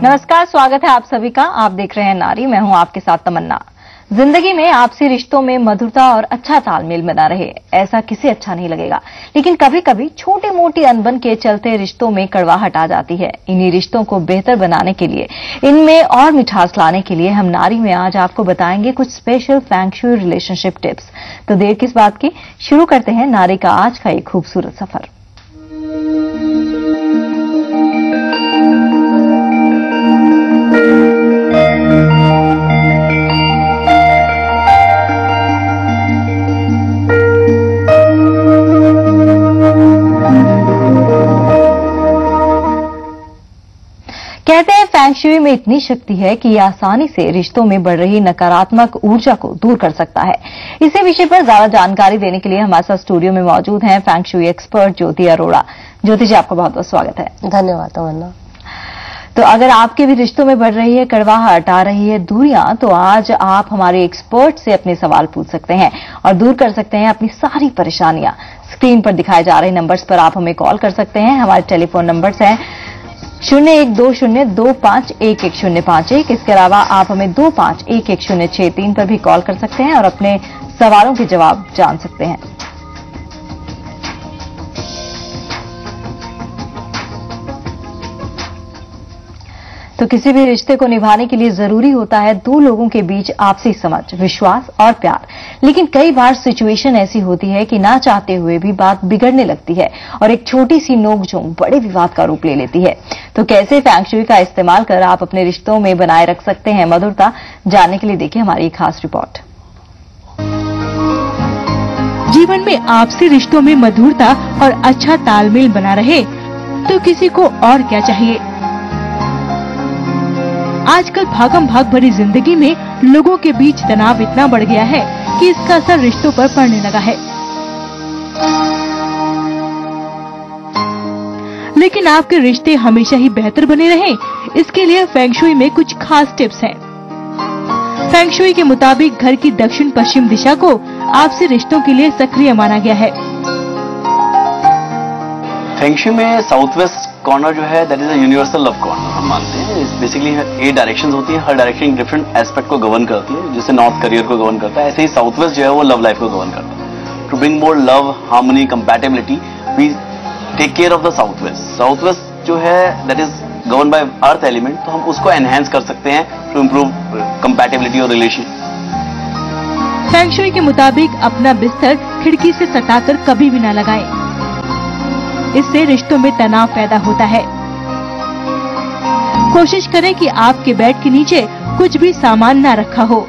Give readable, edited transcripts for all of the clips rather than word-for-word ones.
नमस्कार, स्वागत है आप सभी का। आप देख रहे हैं नारी, मैं हूं आपके साथ तमन्ना। जिंदगी में आपसी रिश्तों में मधुरता और अच्छा तालमेल बना रहे, ऐसा किसे अच्छा नहीं लगेगा। लेकिन कभी कभी छोटी मोटी अनबन के चलते रिश्तों में कड़वाहट आ जाती है। इन्हीं रिश्तों को बेहतर बनाने के लिए, इनमें और मिठास लाने के लिए हम नारी में आज आपको बताएंगे कुछ special feng shui relationship tips. तो देर किस बात की, शुरू करते हैं नारी का आज का एक खूबसूरत सफर। कहते हैं फेंग शुई में इतनी शक्ति है कि ये आसानी से रिश्तों में बढ़ रही नकारात्मक ऊर्जा को दूर कर सकता है। इसी विषय पर ज्यादा जानकारी देने के लिए हमारे साथ स्टूडियो में मौजूद हैं फेंग शुई एक्सपर्ट ज्योति अरोड़ा। ज्योति जी, आपका बहुत बहुत स्वागत है। धन्यवाद तमन्ना। तो अगर आपके भी रिश्तों में बढ़ रही है कड़वाहट, आ रही है दूरियां, तो आज आप हमारे एक्सपर्ट से अपने सवाल पूछ सकते हैं और दूर कर सकते हैं अपनी सारी परेशानियां। स्क्रीन पर दिखाए जा रहे नंबर्स पर आप हमें कॉल कर सकते हैं। हमारे टेलीफोन नंबर्स हैं 0120251151। इसके अलावा आप हमें 251163 पर भी कॉल कर सकते हैं और अपने सवालों के जवाब जान सकते हैं। तो किसी भी रिश्ते को निभाने के लिए जरूरी होता है दो लोगों के बीच आपसी समझ, विश्वास और प्यार। लेकिन कई बार सिचुएशन ऐसी होती है कि ना चाहते हुए भी बात बिगड़ने लगती है और एक छोटी सी नोकझोंक बड़े विवाद का रूप ले लेती है। तो कैसे फेंग शुई का इस्तेमाल कर आप अपने रिश्तों में बनाए रख सकते हैं मधुरता, जानने के लिए देखिए हमारी एक खास रिपोर्ट। जीवन में आपसी रिश्तों में मधुरता और अच्छा तालमेल बना रहे तो किसी को और क्या चाहिए। आजकल भागम भाग भरी जिंदगी में लोगों के बीच तनाव इतना बढ़ गया है कि इसका असर रिश्तों पर पड़ने लगा है। लेकिन आपके रिश्ते हमेशा ही बेहतर बने रहें, इसके लिए फेंग शुई में कुछ खास टिप्स हैं। फेंग शुई के मुताबिक घर की दक्षिण पश्चिम दिशा को आपसी रिश्तों के लिए सक्रिय माना गया है। फेंग शुई में साउथ वेस्ट कॉर्नर जो है that is a universal love Conor हम मानते हैं। बेसिकली 8 डायरेक्शंस होती हैं, हर डायरेक्शन डिफरेंट एस्पेक्ट को गवर्न करती है। जैसे नॉर्थ करियर को गवर्न करता है, ऐसे ही साउथ वेस्ट जो है वो लव लाइफ को गवर्न करता है। To bring more love, harmony, compatibility, we take care of the south west. South west जो है that is govern by earth element, तो हम उसको एनहेंस कर सकते हैं टू इम्प्रूव कंपैटिबिलिटी और रिलेशन। फेंग शुई के मुताबिक अपना बिस्तर खिड़की से सटाकर कभी भी न लगाएं। इससे रिश्तों में तनाव पैदा होता है। कोशिश करें कि आपके बेड के नीचे कुछ भी सामान ना रखा हो,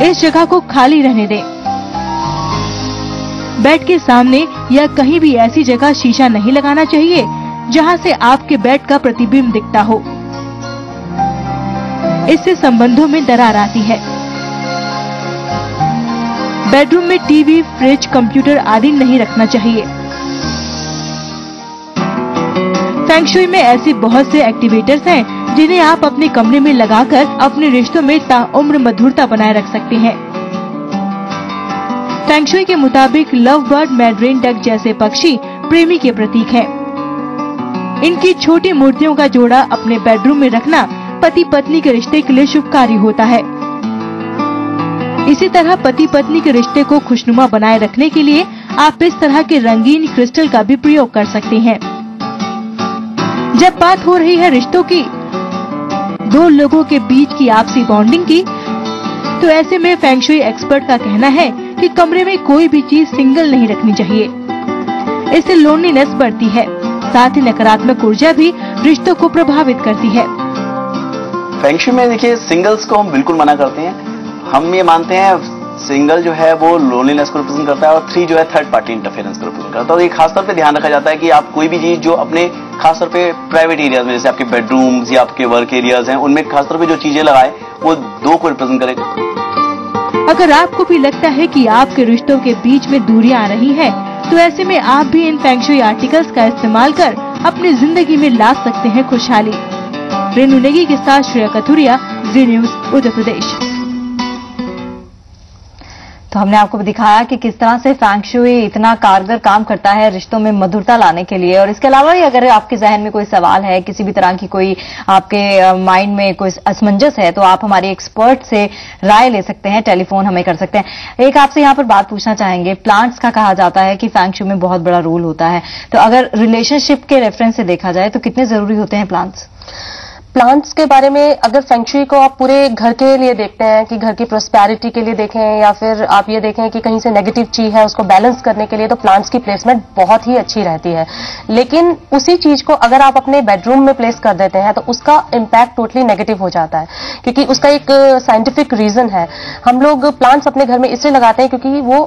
इस जगह को खाली रहने दें। बेड के सामने या कहीं भी ऐसी जगह शीशा नहीं लगाना चाहिए जहां से आपके बेड का प्रतिबिंब दिखता हो। इससे संबंधों में दरार आती है। बेडरूम में टीवी, फ्रिज, कंप्यूटर आदि नहीं रखना चाहिए। फेंग शुई में ऐसी बहुत से एक्टिवेटर्स हैं जिन्हें आप अपने कमरे में लगाकर अपने रिश्तों में ताउम्र मधुरता बनाए रख सकते हैं। फेंग शुई के मुताबिक लव बर्ड, मैड्रिन डक जैसे पक्षी प्रेमी के प्रतीक हैं। इनकी छोटी मूर्तियों का जोड़ा अपने बेडरूम में रखना पति पत्नी के रिश्ते के लिए शुभकारी होता है। इसी तरह पति पत्नी के रिश्ते को खुशनुमा बनाए रखने के लिए आप इस तरह के रंगीन क्रिस्टल का भी प्रयोग कर सकते हैं। जब बात हो रही है रिश्तों की, दो लोगों के बीच की आपसी बॉन्डिंग की, तो ऐसे में फेंग शुई एक्सपर्ट का कहना है कि कमरे में कोई भी चीज सिंगल नहीं रखनी चाहिए। इससे लोनलीनेस बढ़ती है, साथ ही नकारात्मक ऊर्जा भी रिश्तों को प्रभावित करती है। फेंग शुई में देखिए, सिंगल्स को हम बिल्कुल मना करते हैं। हम ये मानते हैं सिंगल जो है वो लोनलीनेस को रिप्रेजेंट करता है और 3 जो है थर्ड पार्टी इंटरफेरेंस को रिप्रेजेंट करता है। और ये खासतौर पे ध्यान रखा जाता है कि आप कोई भी चीज जो अपने खासतौर पे प्राइवेट एरियाज में, जैसे आपके बेडरूम्स या आपके वर्क एरियाज हैं, उनमें खासतौर पे जो चीजें लगाए वो 2 को रिप्रेजेंट करेगा। अगर आपको भी लगता है कि आपके रिश्तों के बीच में दूरियां आ रही हैं, तो ऐसे में आप भी इन फेंग शुई आर्टिकल्स का इस्तेमाल कर अपनी जिंदगी में ला सकते हैं खुशहाली। रेनू नेगी के साथ श्रेया कथुरिया, जी न्यूज, उत्तर प्रदेश। तो हमने आपको दिखाया कि किस तरह से फेंग शुई इतना कारगर काम करता है रिश्तों में मधुरता लाने के लिए। और इसके अलावा ही अगर आपके जहन में कोई सवाल है, किसी भी तरह की कोई आपके माइंड में कोई असमंजस है, तो आप हमारे एक्सपर्ट से राय ले सकते हैं, टेलीफोन हमें कर सकते हैं। एक आपसे यहाँ पर बात पूछना चाहेंगे, प्लांट्स का कहा जाता है कि फेंग शुई में बहुत बड़ा रोल होता है, तो अगर रिलेशनशिप के रेफरेंस से देखा जाए तो कितने जरूरी होते हैं प्लांट्स? प्लांट्स के बारे में अगर फेंग शुई को आप पूरे घर के लिए देखते हैं कि घर की प्रोस्पेरिटी के लिए देखें, या फिर आप ये देखें कि कहीं से नेगेटिव चीज है उसको बैलेंस करने के लिए, तो प्लांट्स की प्लेसमेंट बहुत ही अच्छी रहती है। लेकिन उसी चीज को अगर आप अपने बेडरूम में प्लेस कर देते हैं तो उसका इम्पैक्ट टोटली नेगेटिव हो जाता है, क्योंकि उसका एक साइंटिफिक रीजन है। हम लोग प्लांट्स अपने घर में इसलिए लगाते हैं क्योंकि वो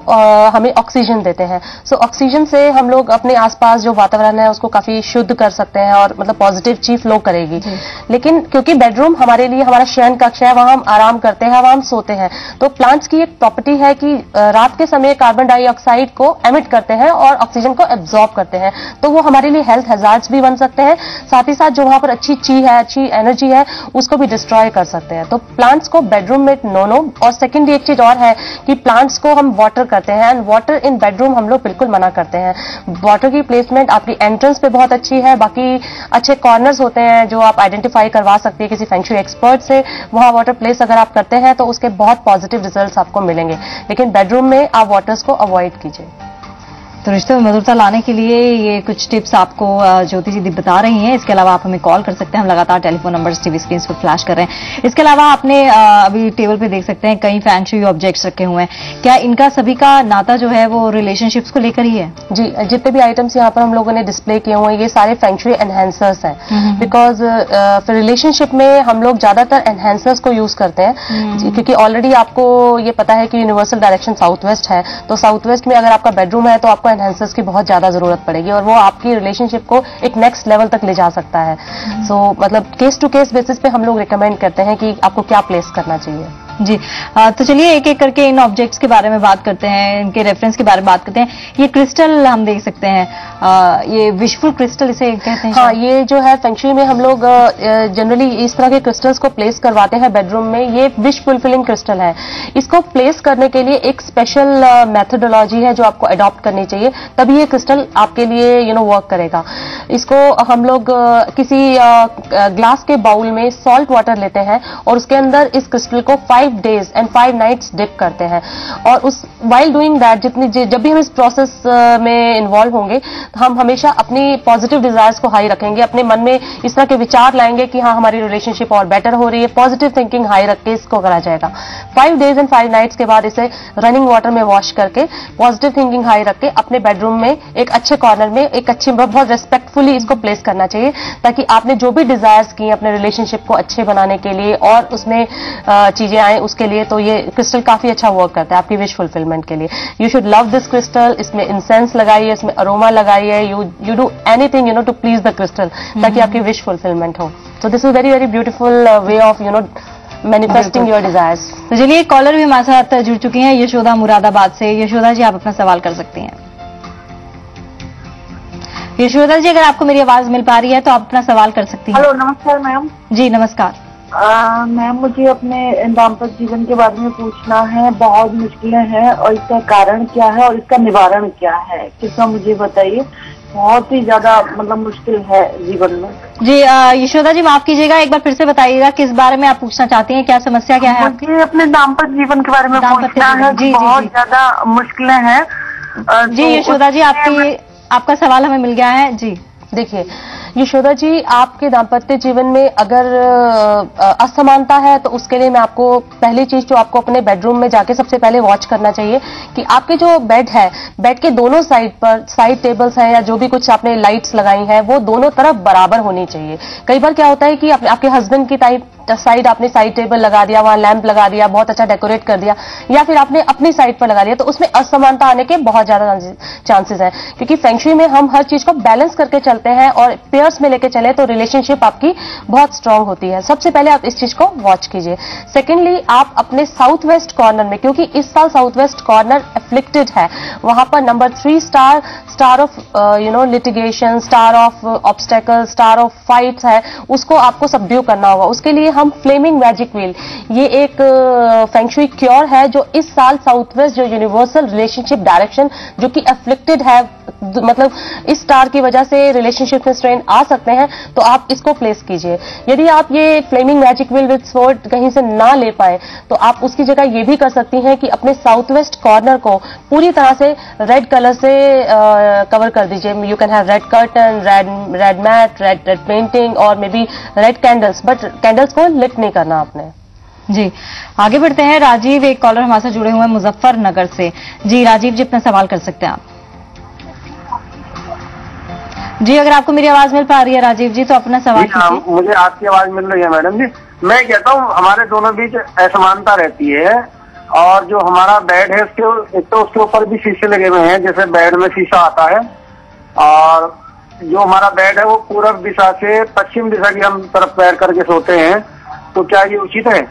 हमें ऑक्सीजन देते हैं। सो ऑक्सीजन से हम लोग अपने आसपास जो वातावरण है उसको काफी शुद्ध कर सकते हैं और मतलब पॉजिटिव चीज फ्लो करेगी। लेकिन क्योंकि बेडरूम हमारे लिए हमारा शयन कक्ष है, वहां हम आराम करते हैं, वहां हम सोते हैं, तो प्लांट्स की एक प्रॉपर्टी है कि रात के समय कार्बन डाइऑक्साइड को एमिट करते हैं और ऑक्सीजन को एब्जॉर्ब करते हैं, तो वो हमारे लिए हेल्थ हैजार्ड्स भी बन सकते हैं। साथ ही साथ जो वहां पर अच्छी ची है, अच्छी एनर्जी है, उसको भी डिस्ट्रॉय कर सकते हैं। तो प्लांट्स को बेडरूम में नो। और सेकेंडली एक चीज और है कि प्लांट्स को हम वाटर करते हैं, एंड वाटर इन बेडरूम हम लोग बिल्कुल मना करते हैं। वाटर की प्लेसमेंट आपकी एंट्रेंस पे बहुत अच्छी है, बाकी अच्छे कॉर्नर्स होते हैं जो आप आइडेंटिफाई करवा सकती है किसी फेंग शुई एक्सपर्ट से। वहां वाटर प्लेस अगर आप करते हैं तो उसके बहुत पॉजिटिव रिजल्ट्स आपको मिलेंगे, लेकिन बेडरूम में आप वाटर्स को अवॉइड कीजिए। तो रिश्तों में मधुरता लाने के लिए ये कुछ टिप्स आपको ज्योति जी बता रही हैं। इसके अलावा आप हमें कॉल कर सकते हैं, हम लगातार टेलीफोन नंबर टीवी स्क्रीन पर फ्लैश कर रहे हैं। इसके अलावा आपने अभी टेबल पे देख सकते हैं कई फेंग शुई ऑब्जेक्ट्स रखे हुए हैं, क्या इनका सभी का नाता जो है वो रिलेशनशिप्स को लेकर ही है? जी, जितने भी आइटम्स यहाँ पर हम लोगों ने डिस्प्ले किए हुए हैं ये सारे फेंग शुई एनहेंसर्स हैं, बिकॉज फिर रिलेशनशिप में हम लोग ज्यादातर एनहेंसर्स को यूज करते हैं, क्योंकि ऑलरेडी आपको ये पता है कि यूनिवर्सल डायरेक्शन साउथ वेस्ट है, तो साउथ वेस्ट में अगर आपका बेडरूम है तो आपको एनहेंसर्स की बहुत ज्यादा जरूरत पड़ेगी और वो आपकी रिलेशनशिप को एक नेक्स्ट लेवल तक ले जा सकता है। सो मतलब केस टू केस बेसिस पे हम लोग रिकमेंड करते हैं कि आपको क्या प्लेस करना चाहिए। जी, तो चलिए एक एक करके इन ऑब्जेक्ट्स के बारे में बात करते हैं, इनके रेफरेंस के बारे में बात करते हैं। ये क्रिस्टल हम देख सकते हैं, ये विशफुल क्रिस्टल इसे कहते हैं। हाँ, ये जो है फेंग शुई में हम लोग जनरली इस तरह के क्रिस्टल्स को प्लेस करवाते हैं बेडरूम में। ये विश फुलफिलिंग क्रिस्टल है। इसको प्लेस करने के लिए एक स्पेशल मेथोडोलॉजी है जो आपको अडॉप्ट करनी चाहिए, तभी ये क्रिस्टल आपके लिए वर्क करेगा। इसको हम लोग किसी ग्लास के बाउल में सॉल्ट वाटर लेते हैं और उसके अंदर इस क्रिस्टल को 5 days and 5 nights डिप करते हैं, और उस वाइल डूइंग दैट जब भी हम इस प्रोसेस में इन्वॉल्व होंगे तो हम हमेशा अपनी पॉजिटिव डिजायर्स को हाई रखेंगे, अपने मन में इस तरह के विचार लाएंगे कि हाँ हमारी रिलेशनशिप और बेटर हो रही है। पॉजिटिव थिंकिंग हाई रख के इसको करा जाएगा। 5 days and 5 nights के बाद इसे रनिंग वाटर में वॉश करके पॉजिटिव थिंकिंग हाई रख के अपने बेडरूम में एक अच्छे कॉर्नर में एक अच्छी बहुत रेस्पेक्टफुली इसको प्लेस करना चाहिए, ताकि आपने जो भी डिजायर्स की अपने रिलेशनशिप को अच्छे बनाने के लिए और उसमें चीजें आए उसके लिए, तो ये क्रिस्टल काफी अच्छा वर्क करता है आपकी विश फुलफिलमेंट के लिए। You should love this crystal. इसमें इंसेंस लगाइए, इसमें अरोमा लगाइए, you do anything to please the crystal, ताकि आपकी विश फुलफिलमेंट हो। तो this is very very beautiful way of manifesting your desires. तो चलिए एक कॉलर भी हमारे साथ जुड़ चुकी हैं, यशोदा मुरादाबाद से। यशोदा जी, आप अपना सवाल कर सकती हैं। यशोदा जी, अगर आपको मेरी आवाज मिल पा रही है तो आप अपना सवाल कर सकती हैं। हेलो, नमस्कार मैम। जी नमस्कार मैम, मुझे अपने दाम्पत्य जीवन के बारे में पूछना है। बहुत मुश्किलें हैं और इसका कारण क्या है और इसका निवारण क्या है, कृपया मुझे बताइए। बहुत ही ज्यादा मतलब मुश्किल है जीवन में। जी यशोदा जी, माफ कीजिएगा, एक बार फिर से बताइएगा किस बारे में आप पूछना चाहती हैं, क्या समस्या क्या है? मुझे अपने दाम्पत्य जीवन के बारे में पूछना है। बहुत ज्यादा मुश्किलें हैं। जी यशोदा जी, आपका सवाल हमें मिल गया है। जी देखिए यशोदा जी, आपके दाम्पत्य जीवन में अगर असमानता है तो उसके लिए मैं आपको पहली चीज जो आपको अपने बेडरूम में जाके सबसे पहले वॉच करना चाहिए कि आपके जो बेड है, बेड के दोनों साइड पर साइड टेबल्स हैं या जो भी कुछ आपने लाइट्स लगाई हैं वो दोनों तरफ बराबर होनी चाहिए। कई बार क्या होता है कि आपके हस्बैंड की साइड आपने साइड टेबल लगा दिया, वहां लैंप लगा दिया, बहुत अच्छा डेकोरेट कर दिया, या फिर आपने अपनी साइड पर लगा दिया, तो उसमें असमानता आने के बहुत ज्यादा चांसेस हैं, क्योंकि फेंग शुई में हम हर चीज को बैलेंस करके चलते हैं और पेयर लेयर्स में लेके चले तो रिलेशनशिप आपकी बहुत स्ट्रांग होती है। सबसे पहले आप इस चीज को वॉच कीजिए। सेकेंडली, आप अपने साउथ वेस्ट कॉर्नर में, क्योंकि इस साल साउथ वेस्ट कॉर्नर एफ्लिक्टेड है, वहां पर number 3 star of litigation, star of obstacle, star of fights है, उसको आपको सबड्यू करना होगा। उसके लिए हम फ्लेमिंग मैजिक व्हील, ये एक फेंग शुई क्योर है जो इस साल साउथ वेस्ट जो यूनिवर्सल रिलेशनशिप डायरेक्शन जो कि एफ्लिक्टेड है, मतलब इस स्टार की वजह से रिलेशनशिप में स्ट्रेन आ सकते हैं, तो आप इसको प्लेस कीजिए। यदि आप ये flaming magic wheel with sword कहीं से ना ले पाए तो आप उसकी जगह ये भी कर सकती हैं कि अपने साउथ वेस्ट कॉर्नर को पूरी तरह से रेड कलर से कवर कर दीजिए। You can have red curtain, red mat, red painting और may be red candles, but candles को लिट नहीं करना आपने। जी, आगे बढ़ते हैं। राजीव, एक कॉलर हमारे साथ जुड़े हुए हैं मुजफ्फरनगर से। जी राजीव जी, अपना सवाल कर सकते हैं आप। जी, अगर आपको मेरी आवाज मिल पा रही है राजीव जी तो अपना सवाल कीजिए। मुझे आपकी आवाज मिल रही है मैडम जी। मैं कहता हूँ हमारे दोनों बीच असमानता रहती है, और जो हमारा बेड है उसके एक तो उसके ऊपर भी शीशे लगे हुए हैं, जैसे बेड में शीशा आता है, और जो हमारा बेड है वो पूरब दिशा से पश्चिम दिशा की हम तरफ पैर करके सोते हैं, तो क्या ये उचित है?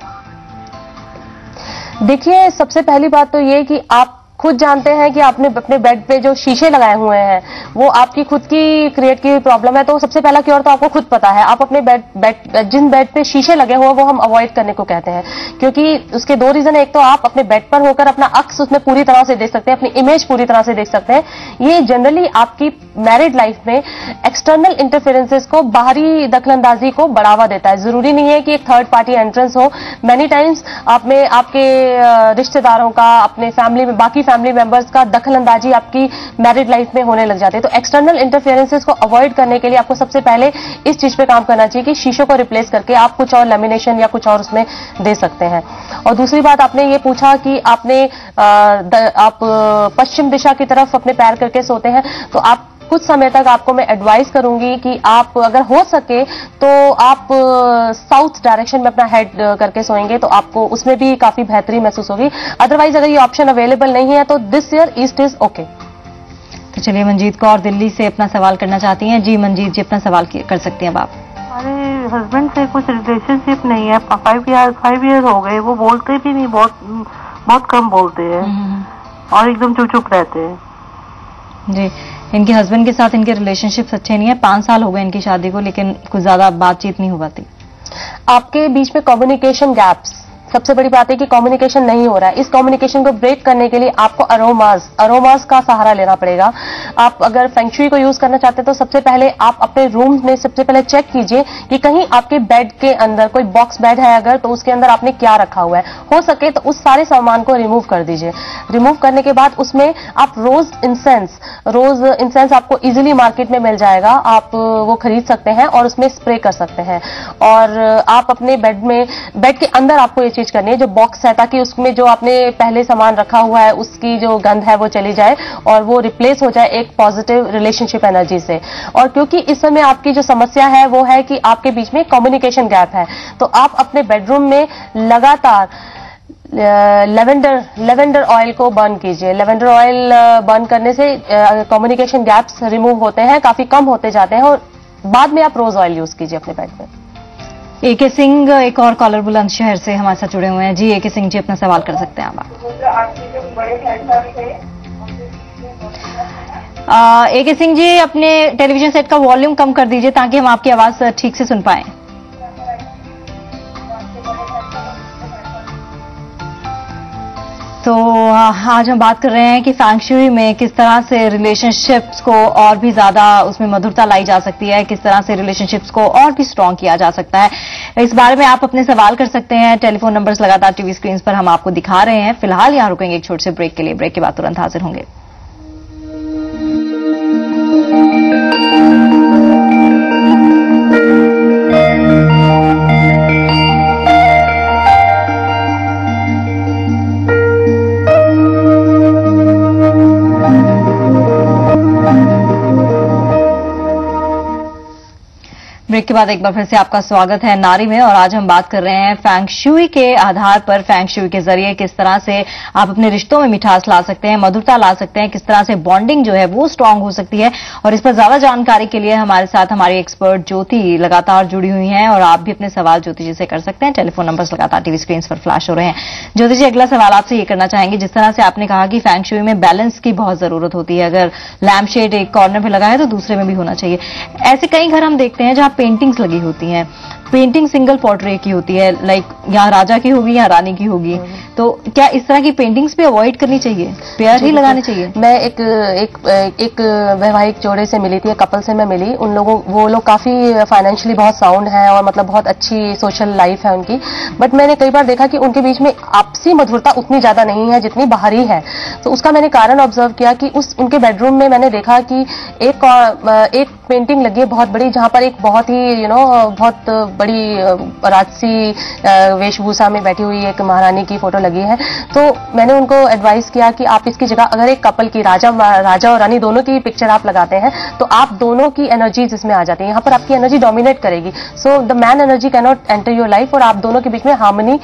देखिए, सबसे पहली बात तो ये कि आप खुद जानते हैं कि आपने अपने बेड पे जो शीशे लगाए हुए हैं वो आपकी खुद की क्रिएट की प्रॉब्लम है, तो सबसे पहला क्योर तो आपको खुद पता है। आप अपने जिन बेड पे शीशे लगे हुए वो हम अवॉइड करने को कहते हैं, क्योंकि उसके 2 रीजन है। एक तो आप अपने बेड पर होकर अपना अक्स उसमें पूरी तरह से देख सकते हैं, अपनी इमेज पूरी तरह से देख सकते हैं। ये जनरली आपकी मैरिड लाइफ में एक्सटर्नल इंटरफेरेंसेस को, बाहरी दखलंदाजी को बढ़ावा देता है। जरूरी नहीं है कि एक थर्ड पार्टी एंट्रेंस हो। मैनी टाइम्स आप में आपके रिश्तेदारों का, अपने फैमिली में बाकी फैमिली मेंबर्स का दखलंदाजी आपकी मैरिड लाइफ में होने लग जाते हैं। तो एक्सटर्नल इंटरफेरेंसेस को अवॉइड करने के लिए आपको सबसे पहले इस चीज पे काम करना चाहिए कि शीशों को रिप्लेस करके आप कुछ और लेमिनेशन या कुछ और उसमें दे सकते हैं। और दूसरी बात, आपने ये पूछा कि आप पश्चिम दिशा की तरफ अपने पैर करके सोते हैं, तो आप कुछ समय तक आपको मैं एडवाइस करूंगी कि आप अगर हो सके तो आप साउथ डायरेक्शन में अपना हेड करके सोएंगे तो आपको उसमें भी काफी बेहतरी महसूस होगी। अदरवाइज अगर ये ऑप्शन अवेलेबल नहीं है तो this year east is okay. तो चलिए, मंजीत कौर दिल्ली से अपना सवाल करना चाहती हैं। जी मंजीत जी, अपना सवाल कर सकती हैं आप। हमारे हस्बैंड से कुछ रिलेशनशिप नहीं है, 5 ईयर हो गए, वो बोलते भी नहीं, बहुत कम बोलते हैं और एकदम चुप रहते हैं। जी, इनके हस्बैंड के साथ इनके रिलेशनशिप अच्छे नहीं है, 5 साल हो गए इनकी शादी को, लेकिन कुछ ज्यादा बातचीत नहीं हो पाती। आपके बीच में कम्युनिकेशन गैप्स, सबसे बड़ी बात है कि कम्युनिकेशन नहीं हो रहा है। इस कम्युनिकेशन को ब्रेक करने के लिए आपको अरोमास का सहारा लेना पड़ेगा। आप अगर फेंग शुई को यूज करना चाहते हैं तो सबसे पहले आप अपने रूम में सबसे पहले चेक कीजिए कि कहीं आपके बेड के अंदर कोई बॉक्स बेड है अगर, तो उसके अंदर आपने क्या रखा हुआ है। हो सके तो उस सारे सामान को रिमूव कर दीजिए। रिमूव करने के बाद उसमें आप रोज इंसेंस आपको इजीली मार्केट में मिल जाएगा, आप वो खरीद सकते हैं और उसमें स्प्रे कर सकते हैं। और आप अपने बेड के अंदर आपको ये चीज करनी है, जो बॉक्स है, ताकि उसमें जो आपने पहले सामान रखा हुआ है उसकी जो गंध है वो चली जाए और वो रिप्लेस हो जाए एक पॉजिटिव रिलेशनशिप एनर्जी से। और क्योंकि इस समय आपकी जो समस्या है वो है कि आपके बीच में कम्युनिकेशन गैप है, तो आप अपने बेडरूम में लगातार लेवेंडर ऑयल को बर्न कीजिए। लेवेंडर ऑयल बर्न करने से कम्युनिकेशन गैप्स रिमूव होते हैं, काफी कम होते जाते हैं। और बाद में आप रोज ऑयल यूज कीजिए अपने बेड में। एके सिंह, एक और कॉलर बुलंदशहर से हमारे साथ जुड़े हुए हैं। जी एके सिंह जी, अपना सवाल कर सकते हैं आप। एके सिंह जी, अपने टेलीविजन सेट का वॉल्यूम कम कर दीजिए ताकि हम आपकी आवाज ठीक से सुन पाएं। तो आज हम बात कर रहे हैं कि फेंग शुई में किस तरह से रिलेशनशिप्स को और भी ज्यादा उसमें मधुरता लाई जा सकती है, किस तरह से रिलेशनशिप्स को और भी स्ट्रांग किया जा सकता है। इस बारे में आप अपने सवाल कर सकते हैं। टेलीफोन नंबर्स लगातार टीवी स्क्रीन पर हम आपको दिखा रहे हैं। फिलहाल यहां रुकेंगे एक छोटे से ब्रेक के लिए। ब्रेक के बाद तुरंत हाजिर होंगे। ब्रेक के के बाद एक बार फिर से आपका स्वागत है नारी में। और आज हम बात कर रहे हैं फेंग शुई के आधार पर, फेंग शुई के जरिए किस तरह से आप अपने रिश्तों में मिठास ला सकते हैं, मधुरता ला सकते हैं, किस तरह से बॉन्डिंग जो है वो स्ट्रांग हो सकती है। और इस पर ज्यादा जानकारी के लिए हमारे साथ हमारी एक्सपर्ट ज्योति लगातार जुड़ी हुई हैं और आप भी अपने सवाल ज्योति जी से कर सकते हैं। टेलीफोन नंबर्स लगातार टीवी स्क्रीन पर फ्लैश हो रहे हैं। ज्योति जी, अगला सवाल आपसे ये करना चाहेंगे, जिस तरह से आपने कहा कि फेंग शुई में बैलेंस की बहुत जरूरत होती है, अगर लैम्प शेड एक कॉर्नर में लगा है तो दूसरे में भी होना चाहिए। ऐसे कई घर हम देखते हैं जहां पेंटिंग्स लगी होती हैं, पेंटिंग सिंगल पोर्ट्रेट की होती है, लाइक यहाँ राजा की होगी या रानी की होगी, तो क्या इस तरह की पेंटिंग्स भी अवॉइड करनी चाहिए, पेयर ही लगाने चाहिए? मैं एक वैवाहिक जोड़े से मिली थी, कपल से मैं मिली। उन लोगों, वो लोग काफी फाइनेंशियली बहुत साउंड है और मतलब बहुत अच्छी सोशल लाइफ है उनकी, बट मैंने कई बार देखा कि उनके बीच में आपसी मधुरता उतनी ज्यादा नहीं है जितनी बाहरी है। तो उसका मैंने कारण ऑब्जर्व किया कि उनके बेडरूम में मैंने देखा कि एक पेंटिंग लगी है बहुत बड़ी, जहां पर एक बहुत ही बहुत बड़ी राजसी वेशभूषा में बैठी हुई एक महारानी की फोटो लगी है। तो मैंने उनको एडवाइस किया कि आप इसकी जगह अगर एक कपल की, राजा और रानी दोनों की पिक्चर आप लगाते हैं तो आप दोनों की एनर्जीज इसमें आ जाती है, यहाँ पर आपकी एनर्जी डोमिनेट करेगी। So the man energy can not enter your life और आप दोनों के बीच में हार्मनी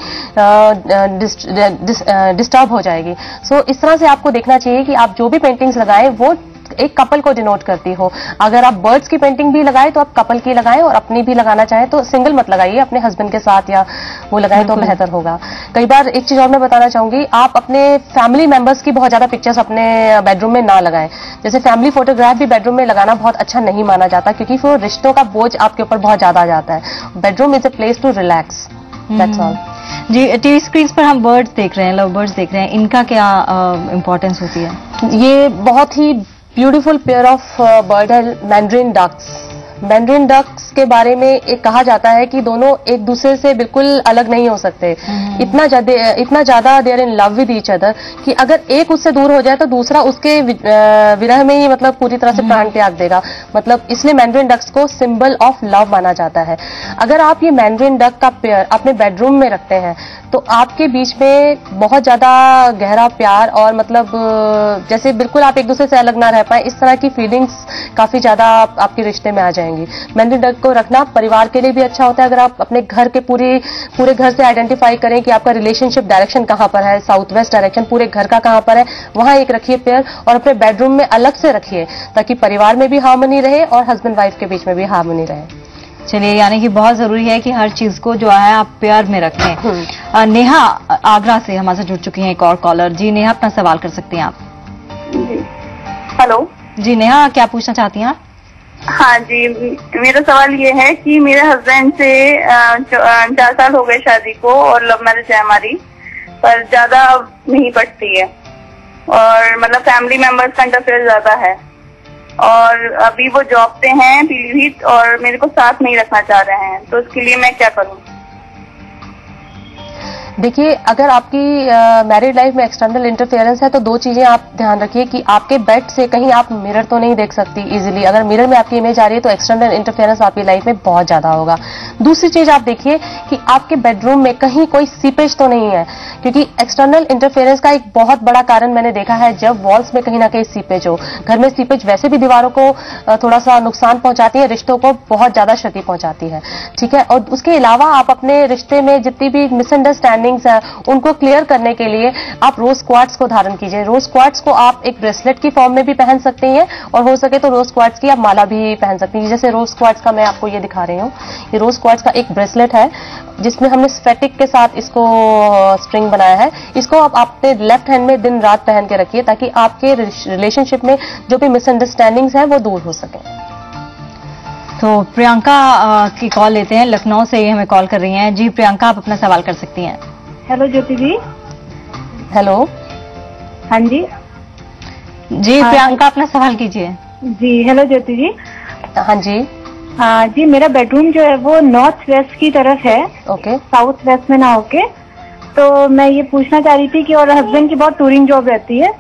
डिस्टर्ब हो जाएगी। सो इस तरह से आपको देखना चाहिए कि आप जो भी पेंटिंग्स लगाएं वो एक कपल को डिनोट करती हो। अगर आप बर्ड्स की पेंटिंग भी लगाएं तो आप कपल की लगाएं, और अपनी भी लगाना चाहें तो सिंगल मत लगाइए, अपने हस्बैंड के साथ या वो लगाएं तो बेहतर होगा। कई बार एक चीज और मैं बताना चाहूंगी, आप अपने फैमिली मेंबर्स की बहुत ज्यादा पिक्चर्स अपने बेडरूम में ना लगाएं। जैसे फैमिली फोटोग्राफ भी बेडरूम में लगाना बहुत अच्छा नहीं माना जाता, क्योंकि फिर रिश्तों का बोझ आपके ऊपर बहुत ज्यादा आ जाता है। Bedroom is a place to relax, that's all. जी, टीवी स्क्रीन पर हम बर्ड्स देख रहे हैं, लव बर्ड्स देख रहे हैं, इनका क्या इंपॉर्टेंस होती है? ये बहुत ही ब्यूटीफुल पेयर ऑफ बर्ड है, मैंड्रिन डक्स। मैंड्रिन डक्स के बारे में एक कहा जाता है कि दोनों एक दूसरे से बिल्कुल अलग नहीं हो सकते, इतना ज्यादा they are in love with each other कि अगर एक उससे दूर हो जाए तो दूसरा उसके विरह में ही मतलब पूरी तरह से प्राण त्याग देगा। मतलब इसलिए मैंड्रिन डक्स को सिंबल ऑफ लव माना जाता है। अगर आप ये मैंड्रिन डक का पेयर अपने बेडरूम में रखते हैं तो आपके बीच में बहुत ज्यादा गहरा प्यार और मतलब जैसे बिल्कुल आप एक दूसरे से अलग ना रह पाए, इस तरह की फीलिंग्स काफी ज्यादा आपके रिश्ते में आ जाएंगी। मैंड्रिन डक को रखना परिवार के लिए भी अच्छा होता है। अगर आप अपने घर के पूरे घर से आइडेंटिफाई करें कि आपका रिलेशनशिप डायरेक्शन कहां पर है, साउथ वेस्ट डायरेक्शन पूरे घर का कहां पर है, वहां एक रखिए पेयर और अपने बेडरूम में अलग से रखिए, ताकि परिवार में भी हार्मनी रहे और हस्बैंड वाइफ के बीच में भी हार्मनी रहे। चलिए, यानी कि बहुत जरूरी है कि हर चीज को जो है आप पेयर में रखें। नेहा आगरा से हमारे साथ जुड़ चुकी हैं एक और कॉलर। जी नेहा, अपना सवाल कर सकती हैं आप। हेलो जी नेहा, क्या पूछना चाहती हैं आप? हाँ जी, मेरा सवाल ये है कि मेरे हस्बैंड से 4 साल हो गए शादी को और लव मैरिज है हमारी, पर ज्यादा नहीं पटती है और मतलब फैमिली मेंबर्स का इंटरफेयर ज्यादा है, और अभी वो जॉब पे हैं पीलीभीत और मेरे को साथ नहीं रखना चाह रहे हैं, तो उसके लिए मैं क्या करूं? देखिए, अगर आपकी मैरिड लाइफ में एक्सटर्नल इंटरफेरेंस है तो दो चीजें आप ध्यान रखिए कि आपके बेड से कहीं आप मिरर तो नहीं देख सकती इजीली। अगर मिरर में आपकी इमेज आ रही है तो एक्सटर्नल इंटरफेरेंस आपकी लाइफ में बहुत ज्यादा होगा। दूसरी चीज आप देखिए कि आपके बेडरूम में कहीं कोई सीपेज तो नहीं है, क्योंकि एक्सटर्नल इंटरफेरेंस का एक बहुत बड़ा कारण मैंने देखा है जब वॉल्स में कहीं ना कहीं सीपेज हो। घर में सीपेज वैसे भी दीवारों को थोड़ा सा नुकसान पहुंचाती है, रिश्तों को बहुत ज्यादा क्षति पहुंचाती है, ठीक है। और उसके अलावा आप अपने रिश्ते में जितनी भी मिसअंडरस्टैंडिंग उनको क्लियर करने के लिए आप रोज क्वार्ट्स को धारण कीजिए। रोज क्वार्ट्स को आप एक ब्रेसलेट की फॉर्म में भी पहन सकती हैं और हो सके तो रोज क्वार्ट्स की आप माला भी पहन सकती हैं। जैसे रोज क्वार्ट्स का मैं आपको ये दिखा रही हूँ, ये रोज क्वार्ट्स का एक ब्रेसलेट है जिसमें हमने स्फेटिक के साथ इसको स्ट्रिंग बनाया है। इसको आप अपने लेफ्ट हैंड में दिन रात पहन के रखिए ताकि आपके रिलेशनशिप में जो भी मिसअंडरस्टैंडिंग्स हैं वो दूर हो सके। तो प्रियंका की कॉल लेते हैं, लखनऊ से ये हमें कॉल कर रही हैं। जी प्रियंका, आप अपना सवाल कर सकती हैं। हेलो ज्योति जी। हेलो, हाँ जी। जी प्रियंका, अपना सवाल कीजिए। जी हेलो ज्योति जी। हाँ जी। हाँ जी, मेरा बेडरूम जो है वो नॉर्थ वेस्ट की तरफ है, ओके। साउथ वेस्ट में ना होके। तो मैं ये पूछना चाह रही थी कि और हस्बैंड की बहुत टूरिंग जॉब रहती है,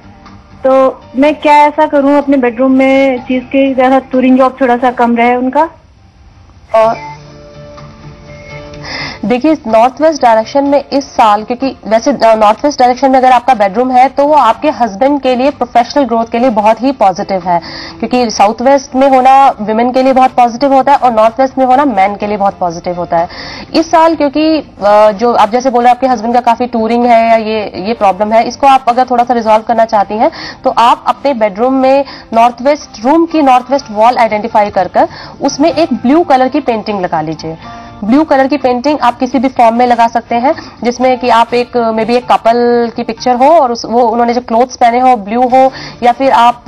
तो मैं क्या ऐसा करूं अपने बेडरूम में चीज की तरह टूरिंग जॉब थोड़ा सा कम रहे उनका। और देखिए नॉर्थ वेस्ट डायरेक्शन में इस साल, क्योंकि वैसे नॉर्थ वेस्ट डायरेक्शन में अगर आपका बेडरूम है तो वो आपके हस्बैंड के लिए प्रोफेशनल ग्रोथ के लिए बहुत ही पॉजिटिव है, क्योंकि साउथ वेस्ट में होना विमेन के लिए बहुत पॉजिटिव होता है और नॉर्थ वेस्ट में होना मैन के लिए बहुत पॉजिटिव होता है इस साल। क्योंकि जो आप जैसे बोल रहे हैं आपके हस्बैंड का काफी टूरिंग है या ये प्रॉब्लम है, इसको आप अगर थोड़ा सा रिजॉल्व करना चाहती हैं तो आप अपने बेडरूम में नॉर्थ वेस्ट रूम की नॉर्थ वेस्ट वॉल आइडेंटिफाई कर उसमें एक ब्लू कलर की पेंटिंग लगा लीजिए। ब्लू कलर की पेंटिंग आप किसी भी फॉर्म में लगा सकते हैं, जिसमें कि आप एक मे बी एक कपल की पिक्चर हो और वो उन्होंने जो क्लोथ्स पहने हो ब्लू हो, या फिर आप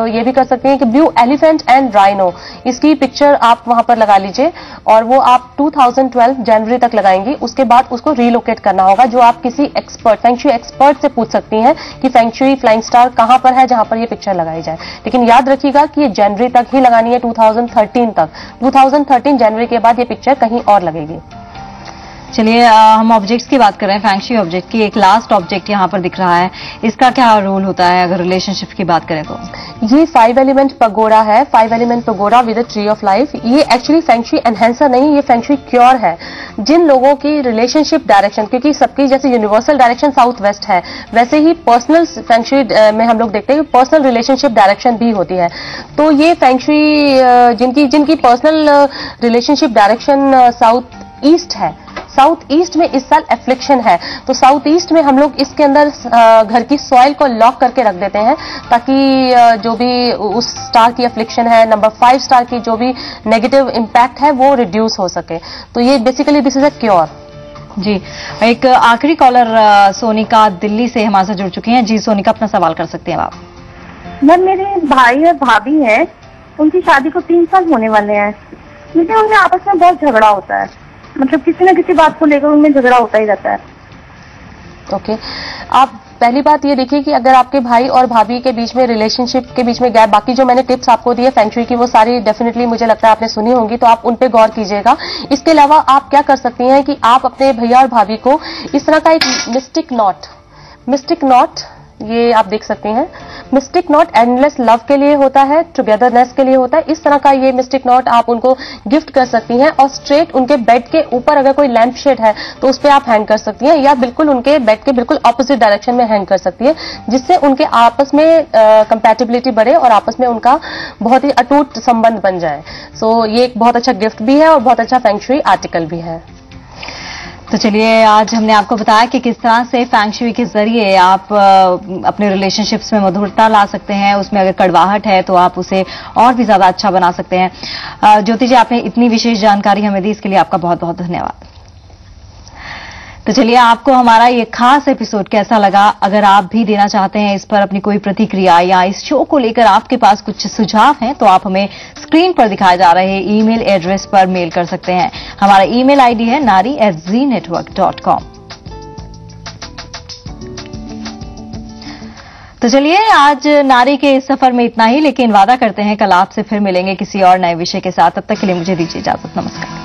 ये भी कर सकते हैं कि ब्लू एलिफेंट एंड राइनो इसकी पिक्चर आप वहां पर लगा लीजिए और वो आप 2012 जनवरी तक लगाएंगी। उसके बाद उसको रीलोकेट करना होगा, जो आप किसी एक्सपर्ट फेंगशुई एक्सपर्ट से पूछ सकती हैं कि फेंगशुई फ्लाइंग स्टार कहां पर है जहां पर ये पिक्चर लगाई जाए। लेकिन याद रखिएगा कि ये जनवरी तक ही लगानी है, 2013 तक। 2013 जनवरी के बाद ये पिक्चर कहीं और लगेगी। चलिए हम ऑब्जेक्ट्स की बात कर रहे हैं, फेंगशुई ऑब्जेक्ट की। एक लास्ट ऑब्जेक्ट यहाँ पर दिख रहा है, इसका क्या रोल होता है अगर रिलेशनशिप की बात करें तो? ये 5 एलिमेंट पगोड़ा है, 5 element pagoda with a tree of life. ये एक्चुअली फेंगशुई एनहेंसर नहीं, ये फेंगशुई क्योर है। जिन लोगों की रिलेशनशिप डायरेक्शन, क्योंकि सबकी जैसे यूनिवर्सल डायरेक्शन साउथ वेस्ट है, वैसे ही पर्सनल फेंगशुई में हम लोग देखते हैं कि पर्सनल रिलेशनशिप डायरेक्शन भी होती है। तो ये फेंगशुई जिनकी personal relationship direction south east है, साउथ ईस्ट में इस साल एफ्लिक्शन है, तो साउथ ईस्ट में हम लोग इसके अंदर घर की सॉइल को लॉक करके रख देते हैं ताकि जो भी उस स्टार की एफ्लिक्शन है, नंबर 5 स्टार की जो भी नेगेटिव इंपैक्ट है वो रिड्यूस हो सके। तो ये basically this is a cure. जी, एक आखिरी कॉलर सोनिका दिल्ली से हमारे साथ जुड़ चुकी हैं। जी सोनिका, अपना सवाल कर सकते हैं आप। मैम मेरे भाई और भाभी हैं, उनकी शादी को 3 साल होने वाले हैं, लेकिन उनमें आपस में बहुत झगड़ा होता है, मतलब किसी न किसी बात को लेकर उनमें झगड़ा होता ही रहता है। ओके, आप पहली बात ये देखिए कि अगर आपके भाई और भाभी के बीच में रिलेशनशिप के बीच में गैप, बाकी जो मैंने टिप्स आपको दिए फेंगशुई की वो सारी डेफिनेटली मुझे लगता है आपने सुनी होंगी, तो आप उन पे गौर कीजिएगा। इसके अलावा आप क्या कर सकती हैं कि आप अपने भैया और भाभी को इस तरह का एक मिस्टिक नॉट ये आप देख सकते हैं। मिस्टिक नॉट एंडलेस लव के लिए होता है, टुगेदरनेस के लिए होता है। इस तरह का ये मिस्टिक नॉट आप उनको गिफ्ट कर सकती हैं और स्ट्रेट उनके बेड के ऊपर अगर कोई लैंप शेड है तो उस पर आप हैंग कर सकती हैं, या बिल्कुल उनके बेड के बिल्कुल ऑपोजिट डायरेक्शन में हैंग कर सकती है, जिससे उनके आपस में कंपैटिबिलिटी बढ़े और आपस में उनका बहुत ही अटूट संबंध बन जाए। सो ये एक बहुत अच्छा गिफ्ट भी है और बहुत अच्छा फेंगशुई आर्टिकल भी है। तो चलिए, आज हमने आपको बताया कि किस तरह से फेंगशुई के जरिए आप अपने रिलेशनशिप्स में मधुरता ला सकते हैं। उसमें अगर कड़वाहट है तो आप उसे और भी ज्यादा अच्छा बना सकते हैं। ज्योति जी, आपने इतनी विशेष जानकारी हमें दी, इसके लिए आपका बहुत बहुत धन्यवाद। तो चलिए, आपको हमारा ये खास एपिसोड कैसा लगा? अगर आप भी देना चाहते हैं इस पर अपनी कोई प्रतिक्रिया या इस शो को लेकर आपके पास कुछ सुझाव हैं, तो आप हमें स्क्रीन पर दिखाए जा रहे ईमेल एड्रेस पर मेल कर सकते हैं। हमारा ईमेल आईडी है nari@zenetwork.com। तो चलिए, आज नारी के इस सफर में इतना ही, लेकिन वादा करते हैं कल आपसे फिर मिलेंगे किसी और नए विषय के साथ। तब तक के लिए मुझे दीजिए इजाजत। नमस्कार।